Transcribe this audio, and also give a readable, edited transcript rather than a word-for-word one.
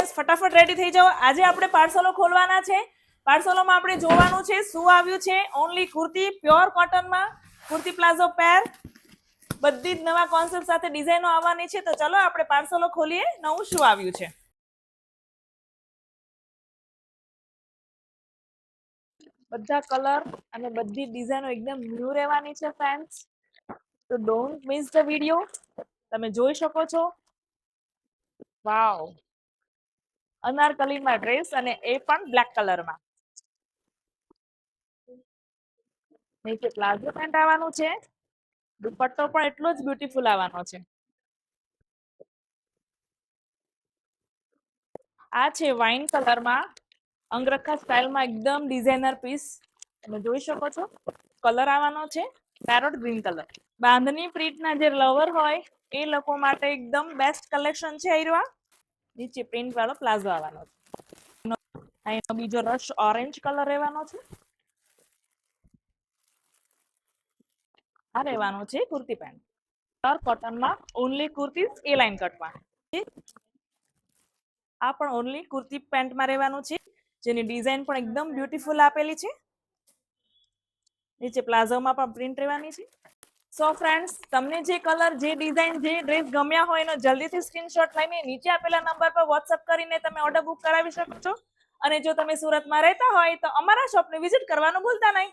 Friends ફટાફટ ready થઈ જાઓ. આજે આપણે પાર્સલો ખોલવાના છે. પાર્સલોમાં આપણે જોવાનું છે શું આવ્યું છે. ઓનલી કુર્તી પ્યોર કોટનમાં, કુર્તી પ્લાઝો પેર, બધી જ નવા કોન્સેપ્ટ સાથે ડિઝાઇનો આવવાની છે. તો ચલો આપણે પાર્સલો ખોલીએ, નવું શું આવ્યું છે. બધા કલર અને બધી ડિઝાઇનો એકદમ ન્યૂ રહેવાની છે ફ્રેન્ડ્સ. તો ડોન્ટ મિસ ધ વિડીયો. તમે જોઈ શકો છો. વાવ, અનારકલીમાં ડ્રેસ અને એ પણ બ્લેક કલરમાં. નીચે પ્લાઝો પેન્ટ આવવાનું છે. દુપટ્ટો પણ એટલો જ બ્યુટીફુલ આવવાનો છે. આ છે વાઇન કલરમાં, અંગરખા સ્ટાઇલમાં એકદમ ડિઝાઇનર પીસ. તમે જોઈ શકો છો. કલર આવવાનો છે પેરોટ ગ્રીન કલર. બાંધણી પ્રિન્ટના જે લવર હોય એ લોકો માટે એકદમ બેસ્ટ કલેક્શન છે. આયરવા નીચે પ્રિન્ટ વાળો પ્લાઝો આવવાનો છે. અહીંનો બીજો રશ ઓરેન્જ કલર રહેવાનો છે. આ રહેવાનો છે કુર્તી પેન્ટ પ્યોર કોટનમાં, ઓનલી કુર્તી એ લાઇન કટમાં. આ પણ ઓનલી કુર્તી પેન્ટમાં રહેવાનું છે, જેની ડિઝાઇન પણ એકદમ બ્યુટીફુલ આપેલી છે. નીચે પ્લાઝોમાં પણ પ્રિન્ટ રહેવાની છે. સો ફ્રેન્ડ્સ, તમને જે કલર, જે ડિઝાઇન, જે ડ્રેસ ગમ્યા હોય એનો જલ્દીથી સ્ક્રીનશોટ લઈને નીચે આપેલા નંબર પર વોટ્સઅપ કરીને તમે ઓર્ડર બુક કરાવી શકો છો. અને જો તમે સુરતમાં રહેતા હોય તો અમારા શોપને વિઝિટ કરવાનું ભૂલતા નહીં.